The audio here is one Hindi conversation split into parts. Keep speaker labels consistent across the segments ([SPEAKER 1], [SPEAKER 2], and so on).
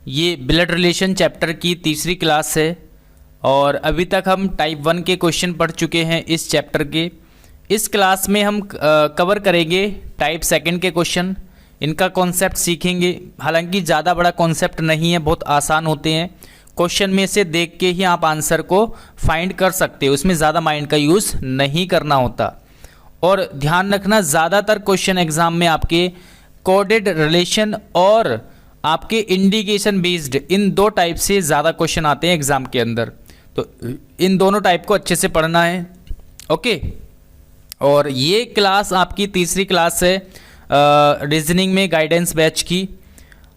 [SPEAKER 1] ये ब्लड रिलेशन चैप्टर की तीसरी क्लास है और अभी तक हम टाइप 1 के क्वेश्चन पढ़ चुके हैं इस चैप्टर के। इस क्लास में हम कवर करेंगे टाइप 2 के क्वेश्चन, इनका कॉन्सेप्ट सीखेंगे। हालांकि ज़्यादा बड़ा कॉन्सेप्ट नहीं है, बहुत आसान होते हैं। क्वेश्चन में से देख के ही आप आंसर को फाइंड कर सकते हो, उसमें ज़्यादा माइंड का यूज़ नहीं करना होता। और ध्यान रखना, ज़्यादातर क्वेश्चन एग्जाम में आपके कोडेड रिलेशन और आपके इंडिकेशन बेस्ड, इन दो टाइप से ज़्यादा क्वेश्चन आते हैं एग्जाम के अंदर। तो इन दोनों टाइप को अच्छे से पढ़ना है, ओके। और ये क्लास आपकी तीसरी क्लास है रीजनिंग में गाइडेंस बैच की,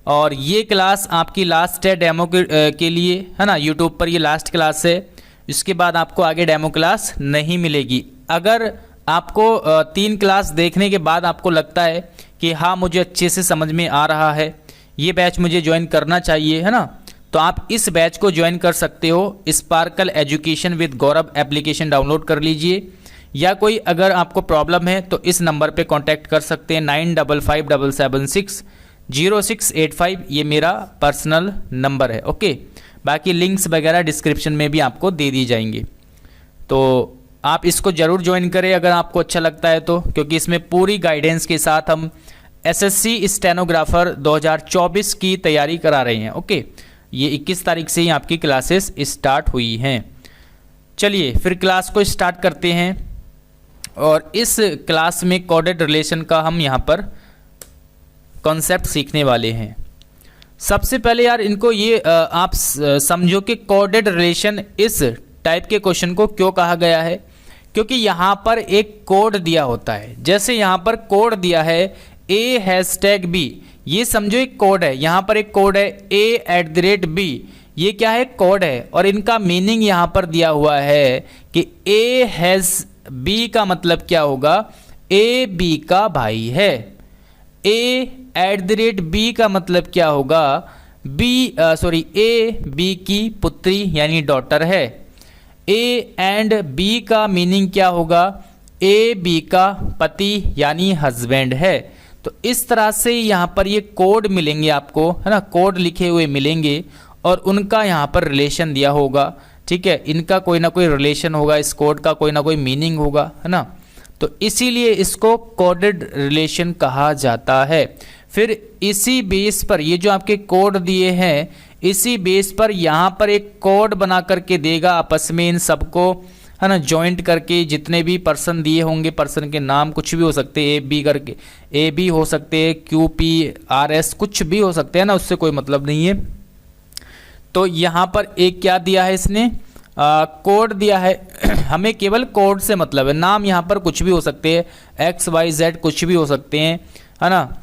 [SPEAKER 1] और ये क्लास आपकी लास्ट है डेमो के लिए, है ना। यूट्यूब पर ये लास्ट क्लास है, इसके बाद आपको आगे डेमो क्लास नहीं मिलेगी। अगर आपको 3 क्लास देखने के बाद आपको लगता है कि हाँ मुझे अच्छे से समझ में आ रहा है, ये बैच मुझे ज्वाइन करना चाहिए, है ना, तो आप इस बैच को ज्वाइन कर सकते हो। Sparkle education with Gaurav application download कर लीजिए, या कोई अगर आपको प्रॉब्लम है तो इस नंबर पे कांटेक्ट कर सकते हैं 9557760685, ये मेरा पर्सनल नंबर है, ओके। बाकी लिंक्स वगैरह डिस्क्रिप्शन में भी आपको दे दी जाएंगी, तो आप इसको ज़रूर ज्वाइन करें अगर आपको अच्छा लगता है तो, क्योंकि इसमें पूरी गाइडेंस के साथ हम एसएससी स्टेनोग्राफर 2024 की तैयारी करा रहे हैं, ओके। ये 21 तारीख से ही आपकी क्लासेस स्टार्ट हुई हैं। चलिए फिर क्लास को स्टार्ट करते हैं, और इस क्लास में कोडेड रिलेशन का हम यहाँ पर कॉन्सेप्ट सीखने वाले हैं। सबसे पहले यार इनको ये आप समझो कि कोडेड रिलेशन इस टाइप के क्वेश्चन को क्यों कहा गया है, क्योंकि यहाँ पर एक कोड दिया होता है। जैसे यहाँ पर कोड दिया है A#B, ये समझो एक कोड है, यहाँ पर एक कोड है A@B, ये क्या है, कोड है। और इनका मीनिंग यहाँ पर दिया हुआ है कि A#B का मतलब क्या होगा, AB का भाई है। A@B का मतलब क्या होगा, AB की पुत्री यानी डॉटर है। A&B का मीनिंग क्या होगा, AB का पति यानी हस्बैंड है। तो इस तरह से यहाँ पर ये कोड मिलेंगे आपको, है ना, कोड लिखे हुए मिलेंगे और उनका यहाँ पर रिलेशन दिया होगा, ठीक है। इनका कोई ना कोई रिलेशन होगा, इस कोड का कोई ना कोई मीनिंग होगा, है ना। तो इसीलिए इसको कोडेड रिलेशन कहा जाता है। फिर इसी बेस पर ये जो आपके कोड दिए हैं, इसी बेस पर यहाँ पर एक कोड बना करके देगा आपस में इन सबको, है ना, जॉइंट करके। जितने भी पर्सन दिए होंगे, पर्सन के नाम कुछ भी हो सकते हैं, AB करके AB हो सकते हैं, QPRS कुछ भी हो सकते हैं ना, उससे कोई मतलब नहीं है। तो यहाँ पर एक क्या दिया है इसने, कोड दिया है। हमें केवल कोड से मतलब है, नाम यहाँ पर कुछ भी हो सकते हैं, XYZ कुछ भी हो सकते हैं, है ना,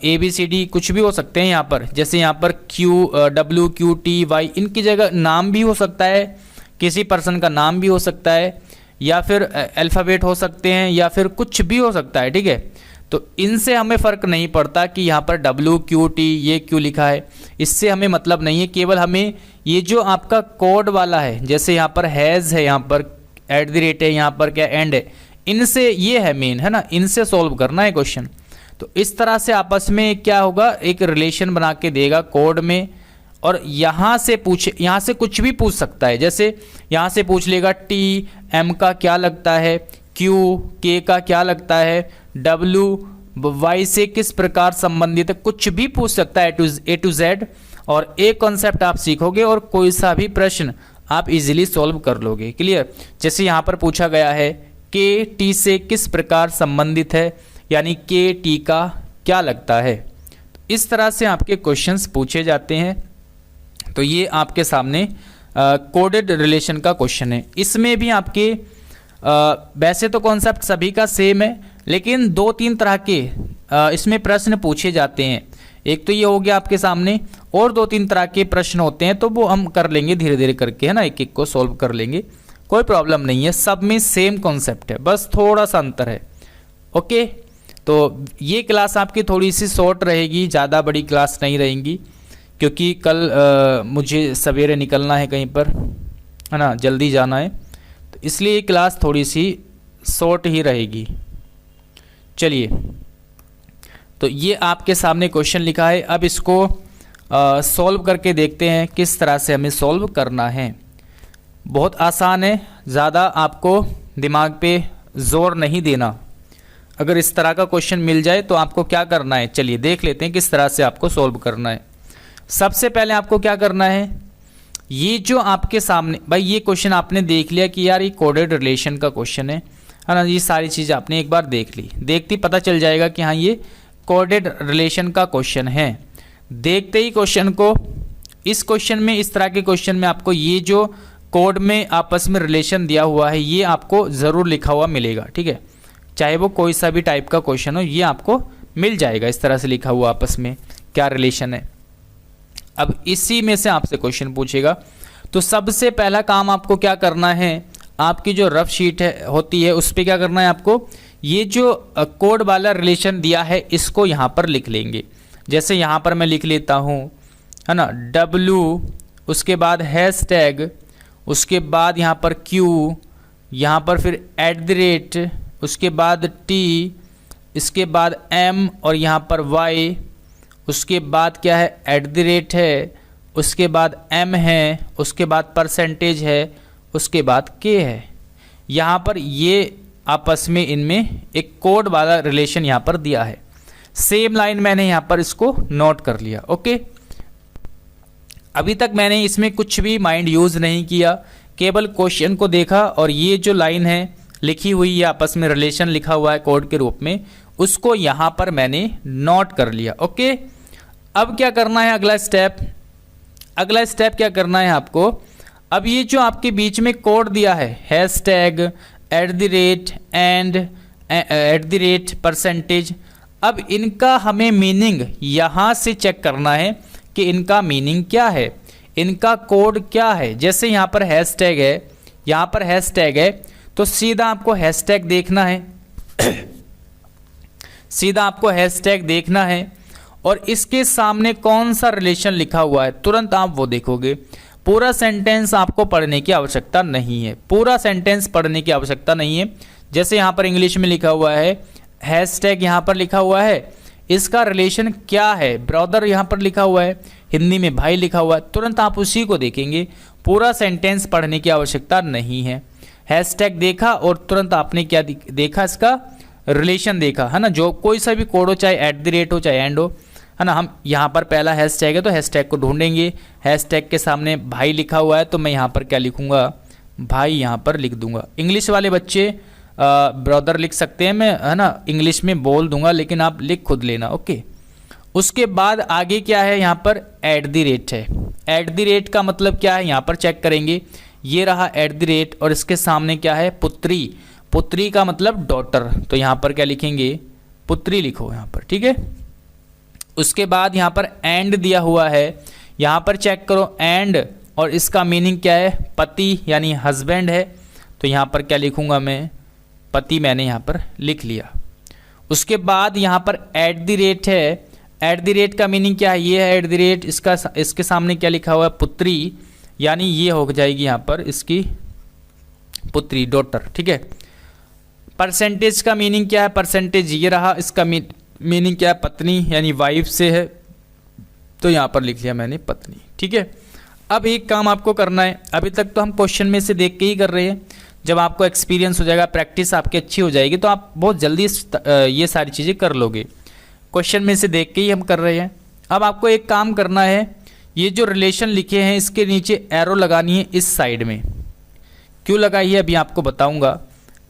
[SPEAKER 1] ABCD कुछ भी हो सकते हैं यहाँ पर। जैसे यहाँ पर QWQTY, इनकी जगह नाम भी हो सकता है, किसी पर्सन का नाम भी हो सकता है, या फिर अल्फ़ाबेट हो सकते हैं, या फिर कुछ भी हो सकता है, ठीक है। तो इनसे हमें फ़र्क नहीं पड़ता कि यहाँ पर WQT ये क्यों लिखा है, इससे हमें मतलब नहीं है। केवल हमें ये जो आपका कोड वाला है, जैसे यहाँ पर हैज़ है, यहाँ पर @ है, यहाँ पर क्या एंड है, इनसे ये है मेन, है ना, इनसे सॉल्व करना है क्वेश्चन। तो इस तरह से आपस में क्या होगा, एक रिलेशन बना के देगा कोड में। और यहाँ से कुछ भी पूछ सकता है। जैसे यहाँ से पूछ लेगा TM का क्या लगता है, K का क्या लगता है, Y से किस प्रकार संबंधित है, कुछ भी पूछ सकता है A to Z। और एक कॉन्सेप्ट आप सीखोगे और कोई सा भी प्रश्न आप इजीली सॉल्व कर लोगे, क्लियर। जैसे यहाँ पर पूछा गया है T से किस प्रकार संबंधित है, यानी T का क्या लगता है। इस तरह से आपके क्वेश्चंस पूछे जाते हैं। तो ये आपके सामने कोडेड रिलेशन का क्वेश्चन है। इसमें भी आपके वैसे तो कॉन्सेप्ट सभी का सेम है, लेकिन 2-3 तरह के इसमें प्रश्न पूछे जाते हैं। एक तो ये हो गया आपके सामने, और 2-3 तरह के प्रश्न होते हैं, तो वो हम कर लेंगे धीरे धीरे करके, है ना, एक एक को सॉल्व कर लेंगे, कोई प्रॉब्लम नहीं है। सब में सेम कॉन्सेप्ट है, बस थोड़ा सा अंतर है, ओके। तो ये क्लास आपकी थोड़ी सी शॉर्ट रहेगी, ज़्यादा बड़ी क्लास नहीं रहेगी, क्योंकि कल मुझे सवेरे निकलना है कहीं पर, है ना, जल्दी जाना है, तो इसलिए ये क्लास थोड़ी सी शॉर्ट ही रहेगी। चलिए, तो ये आपके सामने क्वेश्चन लिखा है। अब इसको सॉल्व करके देखते हैं किस तरह से हमें सॉल्व करना है। बहुत आसान है, ज़्यादा आपको दिमाग पे जोर नहीं देना। अगर इस तरह का क्वेश्चन मिल जाए तो आपको क्या करना है, चलिए देख लेते हैं किस तरह से आपको सॉल्व करना है। सबसे पहले आपको क्या करना है, ये जो आपके सामने भाई ये क्वेश्चन आपने देख लिया कि यार ये कोडेड रिलेशन का क्वेश्चन है ना, ये सारी चीज़ आपने एक बार देख ली, देखते ही पता चल जाएगा कि हाँ ये कोडेड रिलेशन का क्वेश्चन है। देखते ही क्वेश्चन को, इस क्वेश्चन में, इस तरह के क्वेश्चन में आपको ये जो कोड में आपस में रिलेशन दिया हुआ है ये आपको ज़रूर लिखा हुआ मिलेगा, ठीक है, चाहे वो कोई सा भी टाइप का क्वेश्चन हो ये आपको मिल जाएगा इस तरह से लिखा हुआ आपस में क्या रिलेशन है। अब इसी में से आपसे क्वेश्चन पूछेगा, तो सबसे पहला काम आपको क्या करना है, आपकी जो रफ शीट है होती है उस पर क्या करना है आपको, ये जो कोड वाला रिलेशन दिया है इसको यहाँ पर लिख लेंगे। जैसे यहाँ पर मैं लिख लेता हूँ, है ना, W, उसके बाद हैशटैग, उसके बाद यहाँ पर Q, यहाँ पर फिर @ उसके बाद T, इसके बाद M और यहाँ पर Y, उसके बाद क्या है @ है, उसके बाद M है, उसके बाद परसेंटेज है, उसके बाद K है। यहाँ पर ये आपस में इनमें एक कोड वाला रिलेशन यहाँ पर दिया है। सेम लाइन मैंने यहाँ पर इसको नोट कर लिया। ओके, अभी तक मैंने इसमें कुछ भी माइंड यूज़ नहीं किया, केवल क्वेश्चन को देखा और ये जो लाइन है लिखी हुई है आपस में रिलेशन लिखा हुआ है कोड के रूप में, उसको यहाँ पर मैंने नोट कर लिया। ओके, अब क्या करना है, अगला स्टेप क्या करना है आपको, अब ये जो आपके बीच में कोड दिया है हैशटैग, @ एंड %, अब इनका हमें मीनिंग यहाँ से चेक करना है कि इनका मीनिंग क्या है, इनका कोड क्या है। जैसे यहाँ पर हैशटैग है, यहाँ पर हैशटैग है, तो सीधा आपको हैशटैग देखना है सीधा आपको हैशटैग देखना है और इसके सामने कौन सा रिलेशन लिखा हुआ है तुरंत आप वो देखोगे। पूरा सेंटेंस आपको पढ़ने की आवश्यकता नहीं है, पूरा सेंटेंस पढ़ने की आवश्यकता नहीं है। जैसे यहाँ पर इंग्लिश में लिखा हुआ है हैशटैग, यहाँ पर लिखा हुआ है, इसका रिलेशन क्या है, ब्रदर यहाँ पर लिखा हुआ है, हिंदी में भाई लिखा हुआ है, तुरंत आप उसी को देखेंगे, पूरा सेंटेंस पढ़ने की आवश्यकता नहीं है। हैशटैग देखा और तुरंत आपने क्या देखा, इसका रिलेशन देखा, है ना, जो कोई सा भी कोड हो, चाहे @ हो चाहे एंड हो, है ना। हम यहाँ पर पहला हैशटैग है तो हैशटैग को ढूंढेंगे, हैशटैग के सामने भाई लिखा हुआ है तो मैं यहाँ पर क्या लिखूँगा, भाई यहाँ पर लिख दूंगा। इंग्लिश वाले बच्चे ब्रदर लिख सकते हैं, मैं, है ना, इंग्लिश में बोल दूंगा लेकिन आप लिख खुद लेना। ओके, उसके बाद आगे क्या है, यहाँ पर @ है, @ का मतलब क्या है यहाँ पर चेक करेंगे, ये रहा @ और इसके सामने क्या है, पुत्री, पुत्री का मतलब डॉटर, तो यहाँ पर क्या लिखेंगे, पुत्री लिखो यहाँ पर, ठीक है। उसके बाद यहाँ पर एंड दिया हुआ है, यहाँ पर चेक करो एंड, और इसका मीनिंग क्या है, पति यानी हस्बैंड है, तो यहाँ पर क्या लिखूँगा मैं, पति मैंने यहाँ पर लिख लिया। उसके बाद यहाँ पर @ है, @ का मीनिंग क्या है, ये है @ इसके सामने क्या लिखा हुआ है, पुत्री, यानी ये हो जाएगी यहाँ पर इसकी पुत्री, डॉटर, ठीक है। परसेंटेज का मीनिंग क्या है, परसेंटेज ये रहा, इसका मीनिंग क्या है, पत्नी यानी वाइफ से है, तो यहाँ पर लिख लिया मैंने पत्नी, ठीक है। अब एक काम आपको करना है, अभी तक तो हम क्वेश्चन में से देख के ही कर रहे हैं, जब आपको एक्सपीरियंस हो जाएगा, प्रैक्टिस आपकी अच्छी हो जाएगी तो आप बहुत जल्दी ये सारी चीज़ें कर लोगे। क्वेश्चन में से देख के ही हम कर रहे हैं। अब आपको एक काम करना है, ये जो रिलेशन लिखे हैं इसके नीचे एरो लगानी है इस साइड में। क्यों लगाई है अभी आपको बताऊंगा।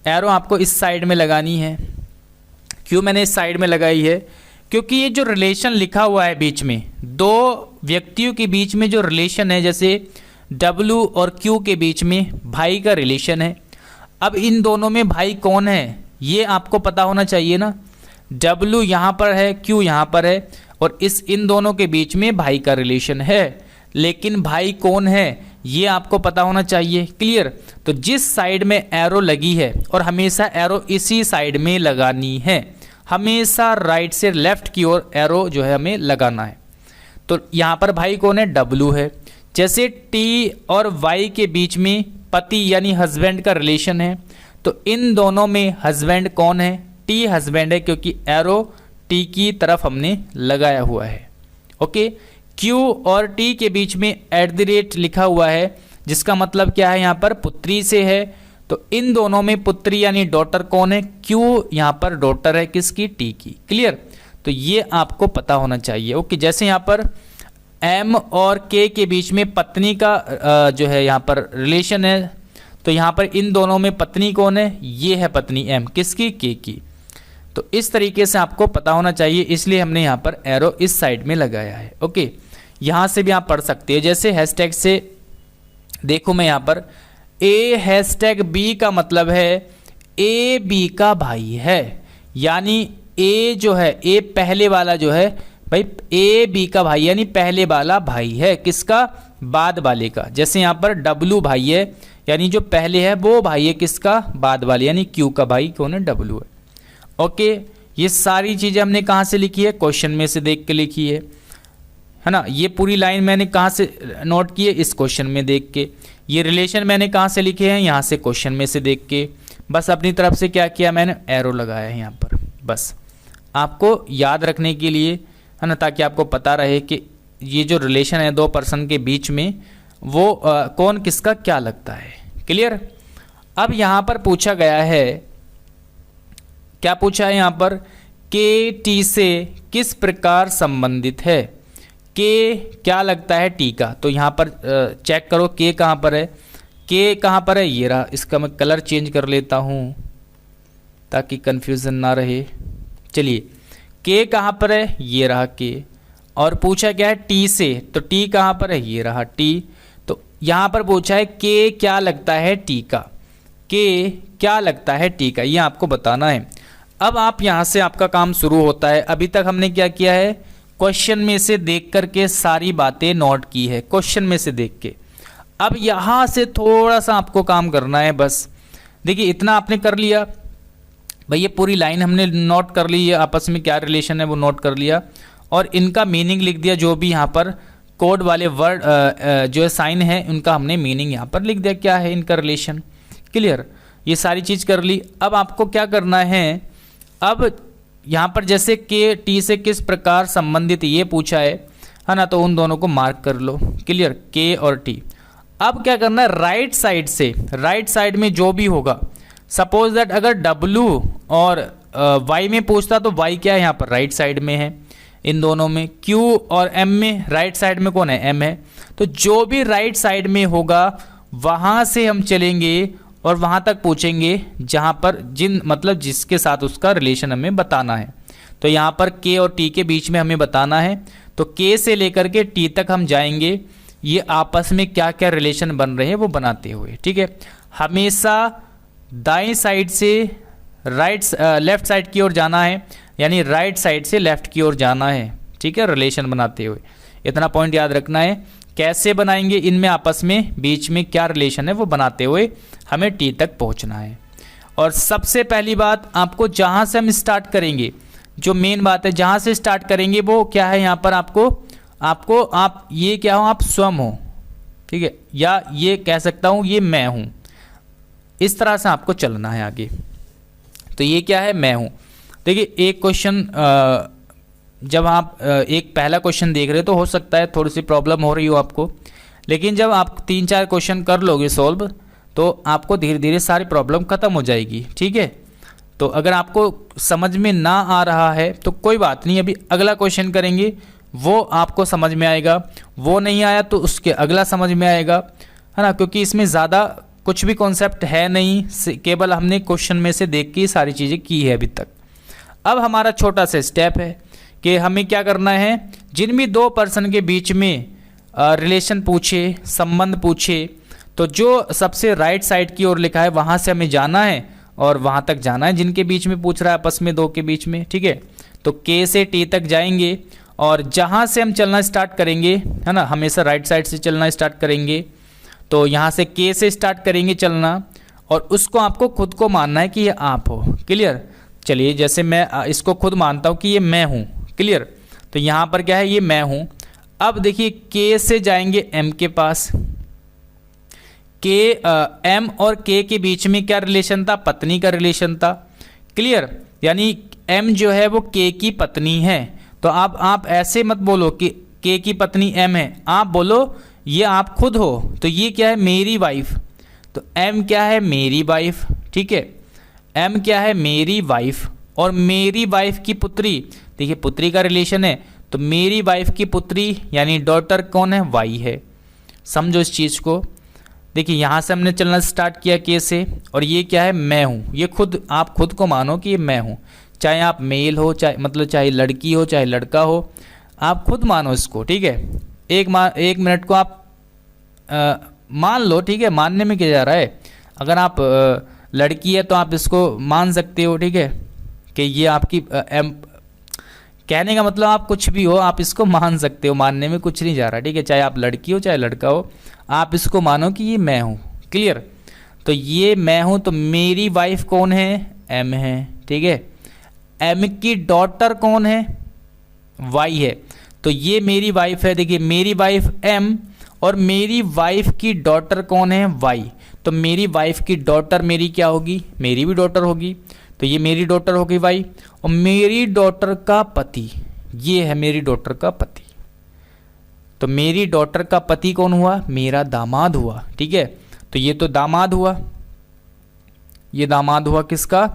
[SPEAKER 1] एरो आपको इस साइड में लगानी है। क्यों मैंने इस साइड में लगाई है, क्योंकि ये जो रिलेशन लिखा हुआ है बीच में, दो व्यक्तियों के बीच में जो रिलेशन है, जैसे W और Q के बीच में भाई का रिलेशन है। अब इन दोनों में भाई कौन है ये आपको पता होना चाहिए ना। W यहाँ पर है, Q यहाँ पर है, और इन दोनों के बीच में भाई का रिलेशन है, लेकिन भाई कौन है ये आपको पता होना चाहिए। क्लियर। तो जिस साइड में एरो लगी है, और हमेशा एरो इसी साइड में लगानी है, हमेशा राइट से लेफ्ट की ओर एरो जो है हमें लगाना है। तो यहाँ पर भाई कौन है, W है। जैसे T और Y के बीच में पति यानी हस्बैंड का रिलेशन है, तो इन दोनों में हस्बैंड कौन है, T हस्बैंड है, क्योंकि एरो T की तरफ हमने लगाया हुआ है। ओके। Q और T के बीच में @ लिखा हुआ है, जिसका मतलब क्या है, यहाँ पर पुत्री से है। तो इन दोनों में पुत्री यानी डॉटर कौन है, Q यहाँ पर डॉटर है किसकी, T की। क्लियर, तो ये आपको पता होना चाहिए। ओके, जैसे यहाँ पर M और K के बीच में पत्नी का जो है यहाँ पर रिलेशन है, तो यहाँ पर इन दोनों में पत्नी कौन है, ये है पत्नी M किसकी, K की। तो इस तरीके से आपको पता होना चाहिए, इसलिए हमने यहाँ पर एरो इस साइड में लगाया है। ओके, यहाँ से भी आप पढ़ सकते हैं, जैसे हैशटैग से देखो मैं यहाँ पर A#B का मतलब है A B का भाई है, यानी A जो है, A पहले वाला जो है भाई, A B का भाई यानी पहले वाला भाई है किसका, बाद वाले का। जैसे यहाँ पर W भाई है, यानी जो पहले है वो भाई है किसका, बाद वाले, यानी Q का भाई कौन है, W है। ओके, ये सारी चीज़ें हमने कहाँ से लिखी है, क्वेश्चन में से देख के लिखी है ना। ये पूरी लाइन मैंने कहाँ से नोट की है, इस क्वेश्चन में देख के। ये रिलेशन मैंने कहाँ से लिखे हैं, यहाँ से क्वेश्चन में से देख के। बस अपनी तरफ से क्या किया मैंने, एरो लगाया है यहाँ पर, बस आपको याद रखने के लिए, है ना, ताकि आपको पता रहे कि ये जो रिलेशन है दो पर्सन के बीच में, वो कौन किसका क्या लगता है। क्लियर। अब यहाँ पर पूछा गया है, क्या पूछा है यहाँ पर, के टी से किस प्रकार संबंधित है, के क्या लगता है टी का। तो यहाँ पर चेक करो के कहाँ पर है, के कहाँ पर है, ये रहा। इसका मैं कलर चेंज कर लेता हूँ ताकि कन्फ्यूज़न ना रहे। चलिए, के कहाँ पर है, ये रहा के। और पूछा क्या है टी से, तो टी कहाँ पर है, ये रहा टी। तो यहाँ पर पूछा है के क्या लगता है टी का, के क्या लगता है टी का, ये आपको बताना है। अब आप यहाँ से आपका काम शुरू होता है। अभी तक हमने क्या किया है, क्वेश्चन में से देख करके सारी बातें नोट की है, क्वेश्चन में से देख के। अब यहाँ से थोड़ा सा आपको काम करना है। बस देखिए, इतना आपने कर लिया भाई, ये पूरी लाइन हमने नोट कर ली है, आपस में क्या रिलेशन है वो नोट कर लिया, और इनका मीनिंग लिख दिया। जो भी यहाँ पर कोड वाले वर्ड जो है साइन है, उनका हमने मीनिंग यहाँ पर लिख दिया, क्या है इनका रिलेशन। क्लियर, ये सारी चीज़ कर ली। अब आपको क्या करना है, अब यहाँ पर जैसे के टी से किस प्रकार संबंधित ये पूछा है ना, तो उन दोनों को मार्क कर लो। क्लियर, के और टी। अब क्या करना है, राइट साइड से, राइट साइड में जो भी होगा, सपोज दैट अगर W और Y में पूछता तो Y क्या है यहाँ पर, राइट साइड में है। इन दोनों में Q और M में राइट साइड में कौन है, M है। तो जो भी राइट साइड में होगा वहाँ से हम चलेंगे और वहाँ तक पूछेंगे जहाँ पर मतलब जिसके साथ उसका रिलेशन हमें बताना है। तो यहाँ पर K और T के बीच में हमें बताना है, तो K से लेकर के T तक हम जाएंगे, ये आपस में क्या क्या रिलेशन बन रहे हैं वो बनाते हुए। ठीक है, हमेशा दाएं साइड से लेफ्ट साइड की ओर जाना है, यानी राइट साइड से लेफ्ट की ओर जाना है। ठीक है, रिलेशन बनाते हुए, इतना पॉइंट याद रखना है। कैसे बनाएंगे, इनमें आपस में बीच में क्या रिलेशन है वो बनाते हुए हमें टी तक पहुंचना है। और सबसे पहली बात, आपको जहां से हम स्टार्ट करेंगे, जो मेन बात है, जहां से स्टार्ट करेंगे वो क्या है, यहाँ पर आपको आप ये क्या हो, आप स्वयं हो। ठीक है, या ये कह सकता हूँ ये मैं हूँ, इस तरह से आपको चलना है आगे। तो ये क्या है, मैं हूँ। देखिए, एक क्वेश्चन जब आप एक पहला क्वेश्चन देख रहे हो तो हो सकता है थोड़ी सी प्रॉब्लम हो रही हो आपको, लेकिन जब आप 3-4 क्वेश्चन कर लोगे सॉल्व, तो आपको धीरे धीरे सारी प्रॉब्लम खत्म हो जाएगी। ठीक है, तो अगर आपको समझ में ना आ रहा है तो कोई बात नहीं, अभी अगला क्वेश्चन करेंगे, वो आपको समझ में आएगा। वो नहीं आया तो उसके अगला समझ में आएगा, है ना, क्योंकि इसमें ज़्यादा कुछ भी कॉन्सेप्ट है नहीं, केवल हमने क्वेश्चन में से देख के सारी चीज़ें की है अभी तक। अब हमारा छोटा सा स्टेप है कि हमें क्या करना है, जिन भी दो पर्सन के बीच में रिलेशन पूछे, संबंध पूछे, तो जो सबसे राइट साइड की ओर लिखा है वहाँ से हमें जाना है और वहाँ तक जाना है जिनके बीच में पूछ रहा है, आपस में दो के बीच में। ठीक है, तो के से टी तक जाएंगे और जहाँ से हम चलना स्टार्ट करेंगे, है ना, हमेशा राइट साइड से चलना स्टार्ट करेंगे। तो यहाँ से के से स्टार्ट करेंगे चलना, और उसको आपको खुद को मानना है कि ये आप हो। क्लियर, चलिए, जैसे मैं इसको खुद मानता हूँ कि ये मैं हूँ। क्लियर, तो यहाँ पर क्या है, ये मैं हूँ। अब देखिए, के से जाएंगे एम के पास। के एम और के के बीच में क्या रिलेशन था, पत्नी का रिलेशन था। क्लियर, यानी एम जो है वो के की पत्नी है। तो अब आप ऐसे मत बोलो कि के की पत्नी एम है, आप बोलो ये आप खुद हो, तो ये क्या है मेरी वाइफ, तो एम क्या है मेरी वाइफ, ठीक है, एम क्या है मेरी वाइफ, और मेरी वाइफ की पुत्री, देखिए पुत्री का रिलेशन है, तो मेरी वाइफ की पुत्री यानी डॉटर कौन है, वाई है। समझो इस चीज़ को। देखिए यहाँ से हमने चलना स्टार्ट किया के से, और ये क्या है मैं हूँ, ये खुद आप खुद को मानो कि ये मैं हूँ, चाहे आप मेल हो चाहे मतलब चाहे लड़की हो चाहे लड़का हो, आप खुद मानो इसको, ठीक है। एक मिनट को आप मान लो, ठीक है, मानने में क्या जा रहा है, अगर आप लड़की है तो आप इसको मान सकते हो, ठीक है, कि ये आपकी कहने का मतलब आप कुछ भी हो आप इसको मान सकते हो, मानने में कुछ नहीं जा रहा, ठीक है, चाहे आप लड़की हो चाहे लड़का हो, आप इसको मानो कि ये मैं हूँ। क्लियर। तो ये मैं हूँ, तो मेरी वाइफ कौन है, एम है, ठीक है, एम की डॉटर कौन है, वाई है, तो ये मेरी वाइफ है। देखिए मेरी वाइफ एम और मेरी वाइफ की डॉटर कौन है, वाई, तो मेरी वाइफ की डॉटर मेरी क्या होगी, मेरी भी डॉटर होगी, तो ये मेरी डॉटर हो गई वाई, और मेरी डॉटर का पति, ये है मेरी डॉटर का पति, तो मेरी डॉटर का पति कौन हुआ, मेरा दामाद हुआ, ठीक है, तो ये तो दामाद हुआ, ये दामाद हुआ किसका,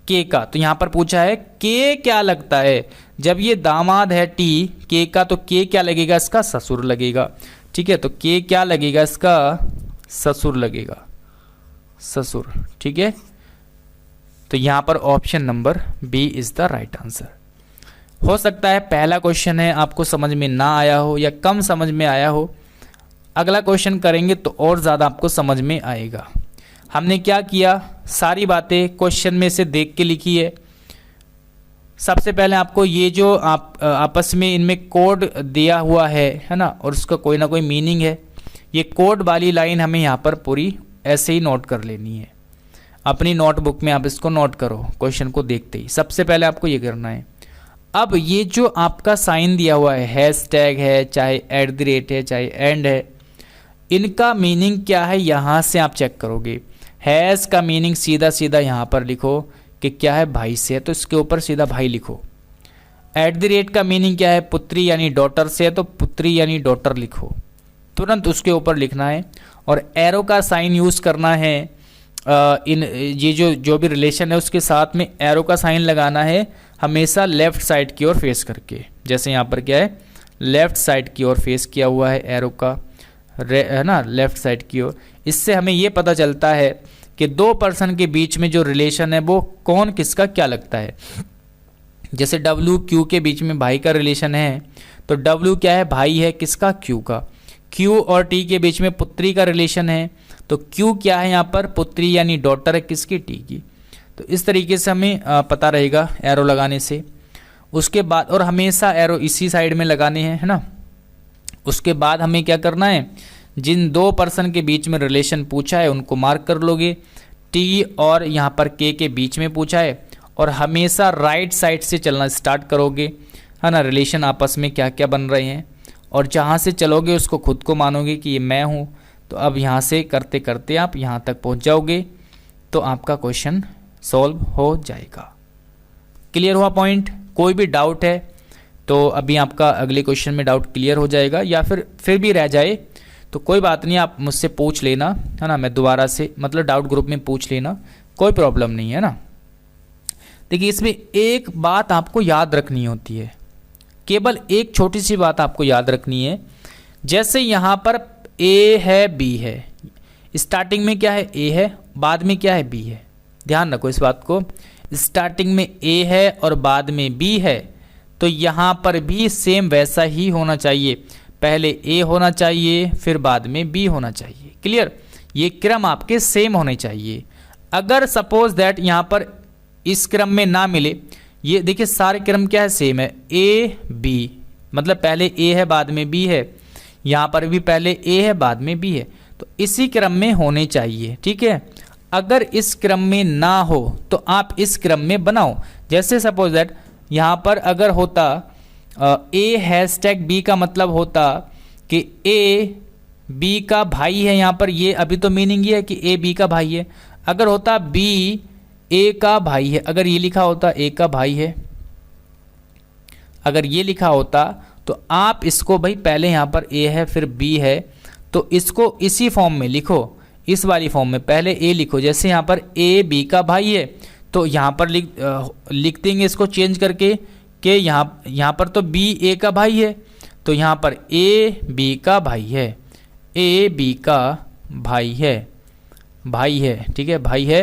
[SPEAKER 1] के का। तो यहां पर पूछा है के क्या लगता है, जब ये दामाद है टी के का, तो के क्या लगेगा, इसका ससुर लगेगा, ठीक है, तो के क्या लगेगा, इसका ससुर लगेगा, ससुर, ठीक है। तो यहां पर option number B is the right answer. हो सकता है पहला क्वेश्चन है आपको समझ में ना आया हो या कम समझ में आया हो, अगला क्वेश्चन करेंगे तो और ज़्यादा आपको समझ में आएगा। हमने क्या किया, सारी बातें क्वेश्चन में से देख के लिखी है। सबसे पहले आपको ये जो आप आपस में इनमें कोड दिया हुआ है ना, और उसका कोई ना कोई मीनिंग है, ये कोड वाली लाइन हमें यहाँ पर पूरी ऐसे ही नोट कर लेनी है। अपनी नोटबुक में आप इसको नोट करो क्वेश्चन को देखते ही, सबसे पहले आपको ये करना है। अब ये जो आपका साइन दिया हुआ है, हैशटैग है चाहे @ है चाहे एंड है, इनका मीनिंग क्या है यहाँ से आप चेक करोगे। हैश का मीनिंग सीधा सीधा यहाँ पर लिखो कि क्या है, भाई से है, तो इसके ऊपर सीधा भाई लिखो। @ का मीनिंग क्या है, पुत्री यानी डॉटर से है, तो पुत्री यानी डॉटर लिखो, तुरंत उसके ऊपर लिखना है। और एरो का साइन यूज़ करना है, इन ये जो भी रिलेशन है उसके साथ में एरो का साइन लगाना है हमेशा लेफ़्ट साइड की ओर फेस करके। जैसे यहाँ पर क्या है, लेफ़्ट साइड की ओर फेस किया हुआ है एरो का, है ना, लेफ़्ट साइड की ओर। इससे हमें ये पता चलता है कि दो पर्सन के बीच में जो रिलेशन है वो कौन किसका क्या लगता है। जैसे W Q के बीच में भाई का रिलेशन है, तो W क्या है, भाई है किसका, Q का। Q और T के बीच में पुत्री का रिलेशन है, तो Q क्या है यहाँ पर, पुत्री यानी डॉटर है किसकी, T की। तो इस तरीके से हमें पता रहेगा एरो लगाने से। उसके बाद, और हमेशा एरो इसी साइड में लगाने हैं, है ना। उसके बाद हमें क्या करना है, जिन दो पर्सन के बीच में रिलेशन पूछा है उनको मार्क कर लोगे। T और यहाँ पर K के बीच में पूछा है, और हमेशा राइट साइड से चलना स्टार्ट करोगे, है ना, रिलेशन आपस में क्या क्या बन रहे हैं, और जहाँ से चलोगे उसको खुद को मानोगे कि ये मैं हूँ। तो अब यहाँ से करते करते आप यहाँ तक पहुँच जाओगे, तो आपका क्वेश्चन सॉल्व हो जाएगा। क्लियर हुआ पॉइंट? कोई भी डाउट है तो अभी आपका अगले क्वेश्चन में डाउट क्लियर हो जाएगा, या फिर भी रह जाए तो कोई बात नहीं, आप मुझसे पूछ लेना, है ना, मैं दोबारा से मतलब डाउट ग्रुप में पूछ लेना, कोई प्रॉब्लम नहीं है ना। देखिए इसमें एक बात आपको याद रखनी होती है, केवल एक छोटी सी बात आपको याद रखनी है। जैसे यहाँ पर A है B है, स्टार्टिंग में क्या है, A है, बाद में क्या है, B है। ध्यान रखो इस बात को, स्टार्टिंग में A है और बाद में B है, तो यहाँ पर भी सेम वैसा ही होना चाहिए, पहले A होना चाहिए फिर बाद में B होना चाहिए। क्लियर? ये क्रम आपके सेम होने चाहिए। अगर सपोज दैट यहाँ पर इस क्रम में ना मिले, ये देखिए सारे क्रम क्या है, सेम है, A B, मतलब पहले A है बाद में B है, यहाँ पर भी पहले A है बाद में B है, तो इसी क्रम में होने चाहिए। ठीक है, अगर इस क्रम में ना हो तो आप इस क्रम में बनाओ। जैसे सपोज दैट यहाँ पर अगर होता A#B का मतलब होता कि A B का भाई है, यहाँ पर ये अभी तो मीनिंग ये है कि A B का भाई है। अगर होता B A का भाई है, अगर ये लिखा होता A का भाई है, अगर ये लिखा होता तो आप इसको भाई पहले यहाँ पर ए है फिर बी है, तो इसको इसी फॉर्म में लिखो, इस वाली फॉर्म में पहले ए लिखो। जैसे यहाँ पर ए बी का भाई है तो यहाँ पर लिख देंगे इसको चेंज करके कि यहाँ पर तो बी ए का भाई है, तो यहाँ पर ए बी का भाई है, ए बी का भाई है, ठीक है, भाई है।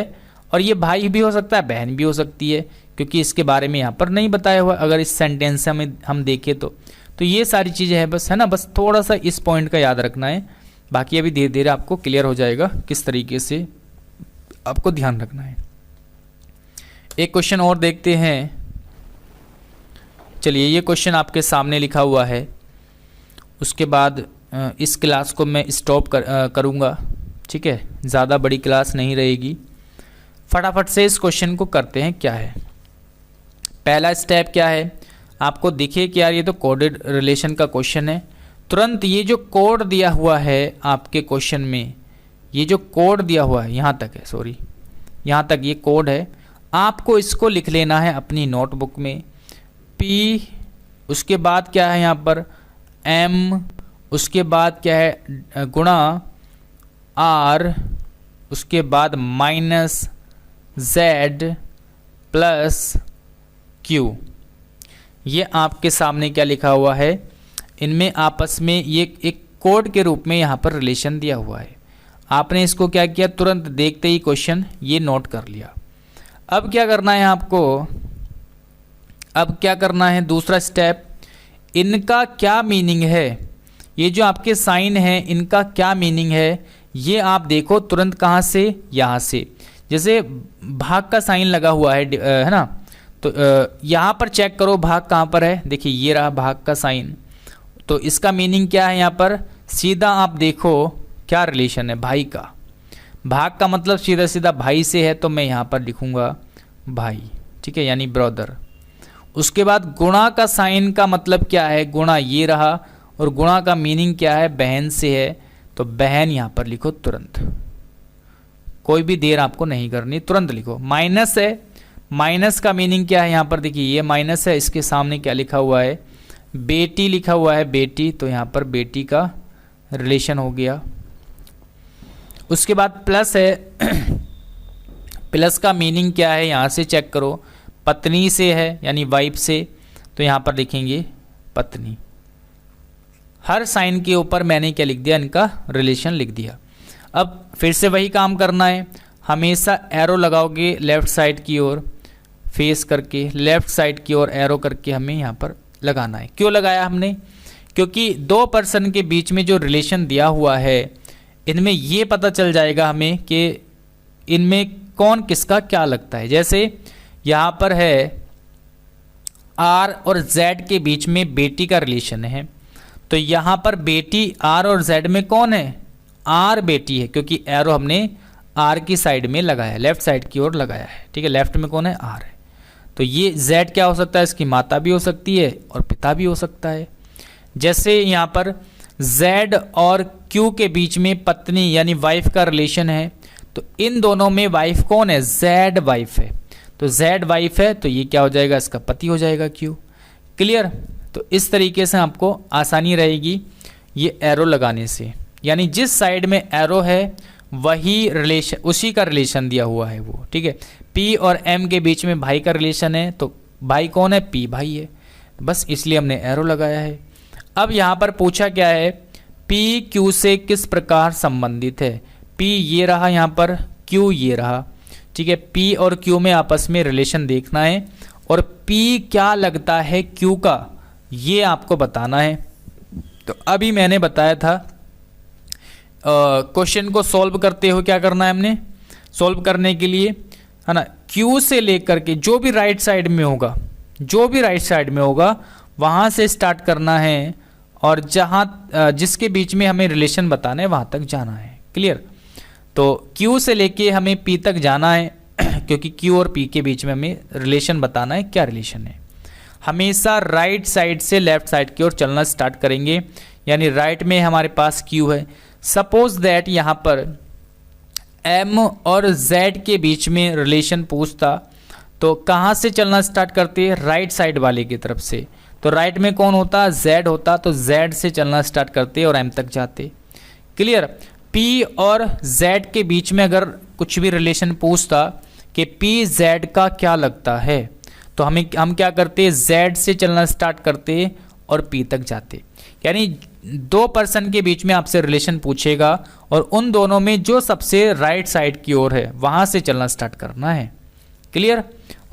[SPEAKER 1] और ये भाई भी हो सकता है, बहन भी हो सकती है, क्योंकि इसके बारे में यहाँ पर नहीं बताया हुआ अगर इस सेंटेंस से हम देखें तो ये सारी चीज़ें हैं बस, है ना। बस थोड़ा सा इस पॉइंट का याद रखना है, बाकी अभी धीरे धीरे आपको क्लियर हो जाएगा किस तरीके से आपको ध्यान रखना है। एक क्वेश्चन और देखते हैं। चलिए, ये क्वेश्चन आपके सामने लिखा हुआ है, उसके बाद इस क्लास को मैं स्टॉप करूँगा, ठीक है, ज़्यादा बड़ी क्लास नहीं रहेगी। फटाफट से इस क्वेश्चन को करते हैं। क्या है पहला स्टेप, क्या है आपको दिखे कि यार ये तो कोडेड रिलेशन का क्वेश्चन है। तुरंत ये जो कोड दिया हुआ है आपके क्वेश्चन में, ये जो कोड दिया हुआ है यहाँ तक है, सॉरी यहाँ तक ये कोड है, आपको इसको लिख लेना है अपनी नोटबुक में। P, उसके बाद क्या है यहाँ पर M, उसके बाद क्या है गुणा R, उसके बाद माइनस Z प्लस Q। ये आपके सामने क्या लिखा हुआ है, इनमें आपस में ये एक कोड के रूप में यहाँ पर रिलेशन दिया हुआ है। आपने इसको क्या किया, तुरंत देखते ही क्वेश्चन ये नोट कर लिया। अब क्या करना है आपको, अब क्या करना है दूसरा स्टेप, इनका क्या मीनिंग है, ये जो आपके साइन है इनका क्या मीनिंग है, ये आप देखो तुरंत। कहाँ से, यहाँ से। जैसे भाग का साइन लगा हुआ है ना, तो यहाँ पर चेक करो भाग कहाँ पर है, देखिए ये रहा भाग का साइन। तो इसका मीनिंग क्या है, यहाँ पर सीधा आप देखो क्या रिलेशन है, भाई का। भाग का मतलब सीधा सीधा भाई से है, तो मैं यहाँ पर लिखूँगा भाई, ठीक है, यानी ब्रदर। उसके बाद गुणा का साइन का मतलब क्या है, गुणा ये रहा, और गुणा का मीनिंग क्या है, बहन से है, तो बहन यहाँ पर लिखो तुरंत, कोई भी देर आपको नहीं करनी, तुरंत लिखो। माइनस है, माइनस का मीनिंग क्या है, यहाँ पर देखिए ये माइनस है, इसके सामने क्या लिखा हुआ है, बेटी लिखा हुआ है, बेटी, तो यहाँ पर बेटी का रिलेशन हो गया। उसके बाद प्लस है, प्लस का मीनिंग क्या है, यहाँ से चेक करो, पत्नी से है यानी वाइफ से, तो यहाँ पर लिखेंगे पत्नी। हर साइन के ऊपर मैंने क्या लिख दिया, इनका रिलेशन लिख दिया। अब फिर से वही काम करना है, हमेशा एरो लगाओगे लेफ्ट साइड की ओर, फेस करके लेफ्ट साइड की ओर एरो करके हमें यहाँ पर लगाना है। क्यों लगाया हमने, क्योंकि दो पर्सन के बीच में जो रिलेशन दिया हुआ है, इनमें ये पता चल जाएगा हमें कि इनमें कौन किसका क्या लगता है। जैसे यहाँ पर है R और Z के बीच में बेटी का रिलेशन है, तो यहाँ पर बेटी R और Z में कौन है, R बेटी है, क्योंकि एरो हमने R की साइड में लगाया है, लेफ्ट साइड की ओर लगाया है, ठीक है। लेफ्ट में कौन है, R है। तो ये Z क्या हो सकता है, इसकी माता भी हो सकती है और पिता भी हो सकता है। जैसे यहाँ पर Z और Q के बीच में पत्नी यानी वाइफ का रिलेशन है, तो इन दोनों में वाइफ कौन है, Z वाइफ है, तो Z वाइफ है, तो ये क्या हो जाएगा, इसका पति हो जाएगा Q। क्लियर। तो इस तरीके से आपको आसानी रहेगी ये एरो लगाने से, यानी जिस साइड में एरो है वही रिलेशन, उसी का रिलेशन दिया हुआ है वो, ठीक है। P और M के बीच में भाई का रिलेशन है, तो भाई कौन है, P भाई है, बस इसलिए हमने एरो लगाया है। अब यहाँ पर पूछा क्या है, P Q से किस प्रकार संबंधित है, P ये रहा यहाँ पर, Q ये रहा, ठीक है। P और Q में आपस में रिलेशन देखना है, और P क्या लगता है Q का, ये आपको बताना है। तो अभी मैंने बताया था क्वेश्चन को सॉल्व करते हो क्या करना है, हमने सॉल्व करने के लिए, है ना, Q से लेकर के जो भी राइट साइड में होगा, जो भी राइट साइड में होगा वहाँ से स्टार्ट करना है, और जहाँ जिसके बीच में हमें रिलेशन बताना है वहाँ तक जाना है। क्लियर। तो Q से लेके हमें P तक जाना है, क्योंकि Q और P के बीच में हमें रिलेशन बताना है, क्या रिलेशन है। हमेशा राइट साइड से लेफ्ट साइड की ओर चलना स्टार्ट करेंगे, यानी राइट में हमारे पास Q है। सपोज दैट यहाँ पर M और Z के बीच में रिलेशन पूछता, तो कहाँ से चलना स्टार्ट करते हैं, राइट साइड वाले की तरफ से। तो राइट में कौन होता, z होता, तो z से चलना स्टार्ट करते और m तक जाते। क्लियर। p और z के बीच में अगर कुछ भी रिलेशन पूछता कि p z का क्या लगता है, तो हम क्या करते, z से चलना स्टार्ट करते और p तक जाते। यानी दो पर्सन के बीच में आपसे रिलेशन पूछेगा और उन दोनों में जो सबसे राइट साइड की ओर है वहाँ से चलना स्टार्ट करना है। क्लियर।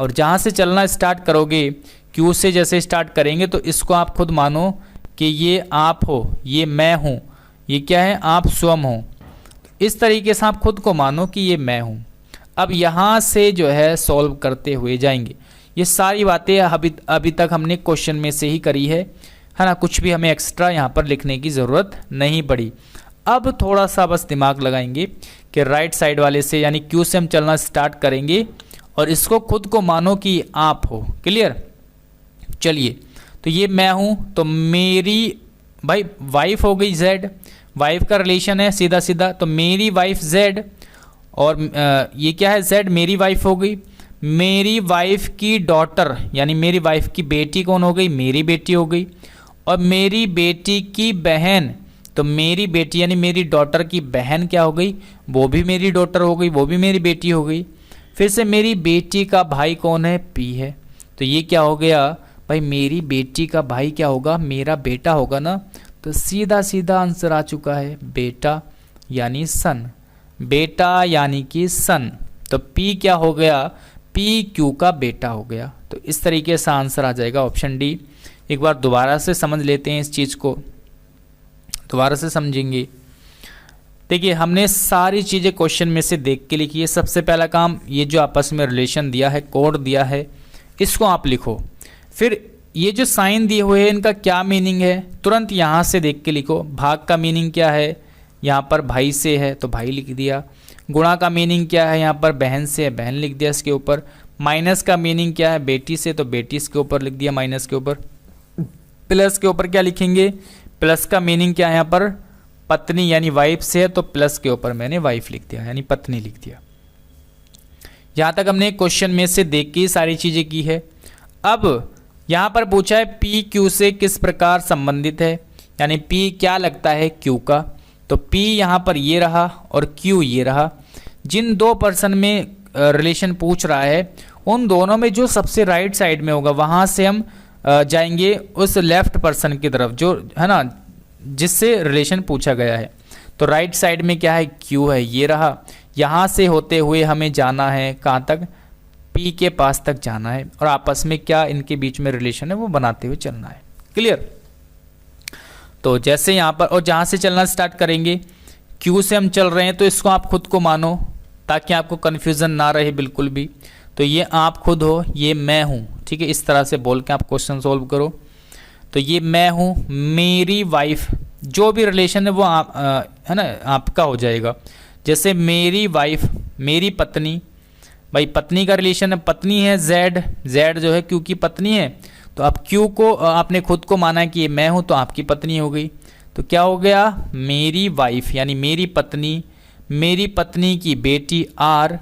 [SPEAKER 1] और जहाँ से चलना स्टार्ट करोगे, Q से जैसे स्टार्ट करेंगे तो इसको आप खुद मानो कि ये आप हो, ये मैं हूँ, ये क्या है, आप स्वयं हो। इस तरीके से आप खुद को मानो कि ये मैं हूँ। अब यहाँ से जो है सॉल्व करते हुए जाएंगे। ये सारी बातें अभी तक हमने क्वेश्चन में से ही करी है ना, कुछ भी हमें एक्स्ट्रा यहाँ पर लिखने की ज़रूरत नहीं पड़ी। अब थोड़ा सा बस दिमाग लगाएंगे कि राइट साइड वाले से यानी Q से हम चलना स्टार्ट करेंगे और इसको खुद को मानो कि आप हो। क्लियर। चलिए, तो ये मैं हूँ, तो मेरी भाई वाइफ हो गई Z, वाइफ का रिलेशन है सीधा सीधा, तो मेरी वाइफ Z और ये क्या है, Z मेरी वाइफ हो गई। मेरी वाइफ की डॉटर यानी मेरी वाइफ की बेटी कौन हो गई, मेरी बेटी हो गई। और मेरी बेटी की बहन, तो मेरी बेटी यानी मेरी डॉटर की बहन क्या हो गई, वो भी मेरी डॉटर हो गई, वो भी मेरी बेटी हो गई। फिर से मेरी बेटी का भाई कौन है, P है, तो ये क्या हो गया भाई, मेरी बेटी का भाई क्या होगा, मेरा बेटा होगा ना। तो सीधा सीधा आंसर आ चुका है, बेटा यानी सन, बेटा यानी कि सन। तो P क्या हो गया, P Q का बेटा हो गया। तो इस तरीके से आंसर आ जाएगा ऑप्शन डी। एक बार दोबारा से समझ लेते हैं, इस चीज़ को दोबारा से समझेंगे। देखिए, हमने सारी चीज़ें क्वेश्चन में से देख के लिखी है। सबसे पहला काम, ये जो आपस में रिलेशन दिया है, कोड दिया है, इसको आप लिखो। फिर ये जो साइन दिए हुए हैं इनका क्या मीनिंग है, तुरंत यहाँ से देख के लिखो। भाग का मीनिंग क्या है, यहाँ पर भाई से है तो भाई लिख दिया। गुणा का मीनिंग क्या है, यहाँ पर बहन से है, बहन लिख दिया इसके ऊपर। माइनस का मीनिंग क्या है, बेटी से, तो बेटी इसके ऊपर लिख दिया, माइनस के ऊपर। प्लस के ऊपर क्या लिखेंगे, प्लस का मीनिंग क्या है, यहाँ पर पत्नी यानी वाइफ से है, तो प्लस के ऊपर मैंने वाइफ लिख दिया यानी पत्नी लिख दिया। यहाँ तक हमने क्वेश्चन में से देख के सारी चीज़ें की है। अब यहाँ पर पूछा है P Q से किस प्रकार संबंधित है, यानी P क्या लगता है Q का, तो P यहाँ पर ये रहा और Q ये रहा। जिन दो पर्सन में रिलेशन पूछ रहा है उन दोनों में जो सबसे राइट साइड में होगा वहाँ से हम जाएंगे उस लेफ्ट पर्सन की तरफ जो है ना, जिससे रिलेशन पूछा गया है। तो राइट साइड में क्या है, Q है, ये रहा। यहाँ से होते हुए हमें जाना है कहाँ तक, P के पास तक जाना है और आपस में क्या इनके बीच में रिलेशन है वो बनाते हुए चलना है। क्लियर। तो जैसे यहाँ पर, और जहाँ से चलना स्टार्ट करेंगे, Q से हम चल रहे हैं तो इसको आप खुद को मानो ताकि आपको कन्फ्यूज़न ना रहे बिल्कुल भी। तो ये आप खुद हो, ये मैं हूँ, ठीक है। इस तरह से बोल के आप क्वेश्चन सोल्व करो। तो ये मैं हूँ, मेरी वाइफ, जो भी रिलेशन है वो आप है ना आपका हो जाएगा। जैसे मेरी वाइफ, मेरी पत्नी, भाई पत्नी का रिलेशन है, पत्नी है Z जो है Q की पत्नी है, तो आप Q को आपने खुद को माना है कि ये मैं हूँ, तो आपकी पत्नी हो गई। तो क्या हो गया, मेरी वाइफ यानी मेरी पत्नी की बेटी R,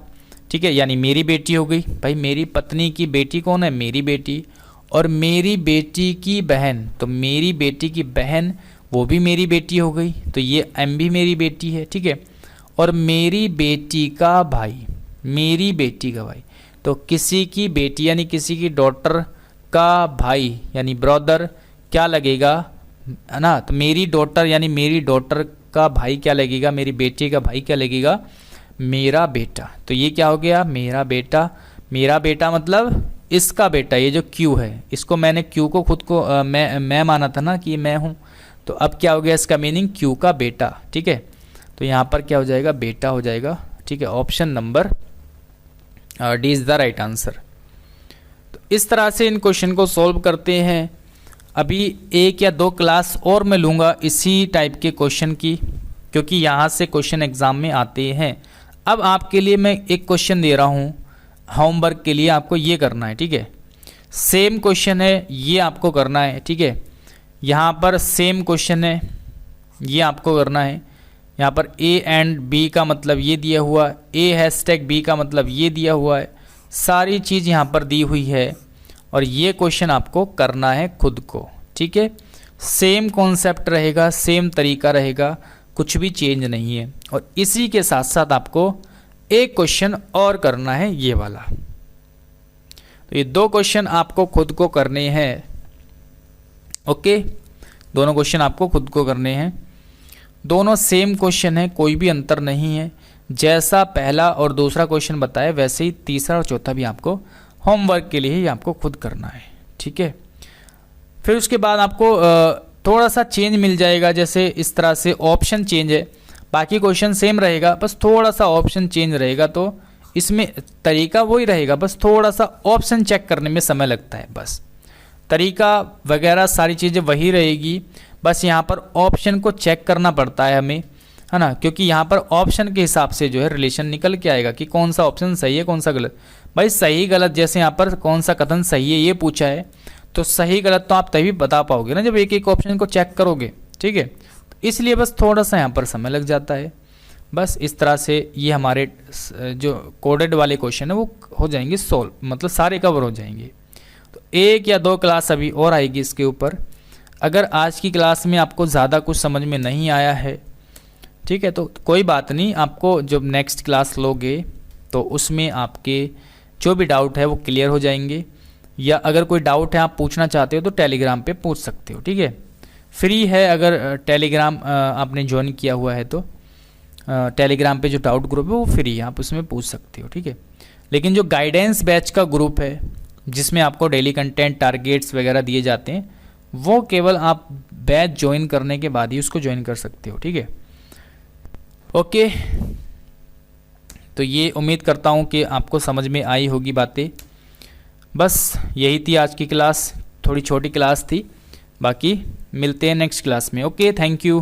[SPEAKER 1] ठीक है, यानी मेरी बेटी हो गई। भाई मेरी पत्नी की बेटी कौन है, मेरी बेटी। और मेरी बेटी की बहन, तो मेरी बेटी की बहन वो भी मेरी बेटी हो गई, तो ये M भी मेरी बेटी है, ठीक है। और मेरी बेटी का भाई, मेरी बेटी का भाई, तो किसी की बेटी यानी किसी की डॉटर का भाई यानी ब्रदर क्या लगेगा, है ना। तो मेरी डॉटर यानी मेरी डॉटर का भाई क्या लगेगा, मेरी बेटी का भाई क्या लगेगा, मेरा बेटा। तो ये क्या हो गया, मेरा बेटा। मेरा बेटा मतलब इसका बेटा, ये जो Q है, इसको मैंने Q को खुद को मैं माना था ना कि ये मैं हूँ, तो अब क्या हो गया, इसका मीनिंग Q का बेटा, ठीक है। तो यहाँ पर क्या हो जाएगा, बेटा हो जाएगा, ठीक है। Option number D is the right answer. तो इस तरह से इन क्वेश्चन को सॉल्व करते हैं। अभी 1 या 2 क्लास और मैं लूँगा इसी टाइप के क्वेश्चन की, क्योंकि यहाँ से क्वेश्चन एग्ज़ाम में आते हैं। अब आपके लिए मैं एक क्वेश्चन दे रहा हूँ, होमवर्क के लिए आपको ये करना है, ठीक है। सेम क्वेश्चन है, ये आपको करना है, ठीक है। यहाँ पर सेम क्वेश्चन है, ये आपको करना है। यहाँ पर A एंड B का मतलब ये दिया हुआ है, A हैशटैग B का मतलब ये दिया हुआ है, सारी चीज़ यहाँ पर दी हुई है। और ये क्वेश्चन आपको करना है खुद को, ठीक है। सेम कॉन्सेप्ट रहेगा, सेम तरीका रहेगा, कुछ भी चेंज नहीं है। और इसी के साथ साथ आपको एक क्वेश्चन और करना है, ये वाला। तो ये 2 क्वेश्चन आपको खुद को करने हैं, ओके। दोनों क्वेश्चन आपको खुद को करने हैं, दोनों सेम क्वेश्चन है, कोई भी अंतर नहीं है। जैसा पहला और दूसरा क्वेश्चन बताया वैसे ही तीसरा और चौथा भी आपको होमवर्क के लिए ही आपको खुद करना है, ठीक है। फिर उसके बाद आपको थोड़ा सा चेंज मिल जाएगा, जैसे इस तरह से ऑप्शन चेंज है, बाकी क्वेश्चन सेम रहेगा, बस थोड़ा सा ऑप्शन चेंज रहेगा। तो इसमें तरीका वही रहेगा, बस थोड़ा सा ऑप्शन चेक करने में समय लगता है, बस तरीका वगैरह सारी चीज़ें वही रहेगी, बस यहाँ पर ऑप्शन को चेक करना पड़ता है हमें, है ना, क्योंकि यहाँ पर ऑप्शन के हिसाब से जो है रिलेशन निकल के आएगा कि कौन सा ऑप्शन सही है कौन सा गलत। भाई सही गलत, जैसे यहाँ पर कौन सा कथन सही है ये पूछा है, तो सही गलत तो आप तभी बता पाओगे ना जब एक एक ऑप्शन को चेक करोगे, ठीक है। इसलिए बस थोड़ा सा यहाँ पर समय लग जाता है। बस इस तरह से ये हमारे जो कोडेड वाले क्वेश्चन है वो हो जाएंगे सॉल्व, मतलब सारे कवर हो जाएंगे। तो 1 या 2 क्लास अभी और आएगी इसके ऊपर। अगर आज की क्लास में आपको ज़्यादा कुछ समझ में नहीं आया है, ठीक है, तो कोई बात नहीं, आपको जब नेक्स्ट क्लास लोगे तो उसमें आपके जो भी डाउट है वो क्लियर हो जाएंगे। या अगर कोई डाउट है आप पूछना चाहते हो तो टेलीग्राम पे पूछ सकते हो, ठीक है। फ्री है, अगर टेलीग्राम आपने ज्वाइन किया हुआ है तो टेलीग्राम पे जो डाउट ग्रुप है वो फ्री है, आप उसमें पूछ सकते हो, ठीक है। लेकिन जो गाइडेंस बैच का ग्रुप है जिसमें आपको डेली कंटेंट टारगेट्स वगैरह दिए जाते हैं, वो केवल आप बैच ज्वाइन करने के बाद ही उसको ज्वाइन कर सकते हो, ठीक है। ओके, तो ये उम्मीद करता हूँ कि आपको समझ में आई होगी बातें। बस यही थी आज की क्लास, थोड़ी छोटी क्लास थी, बाकी मिलते हैं नेक्स्ट क्लास में। Okay, thank you.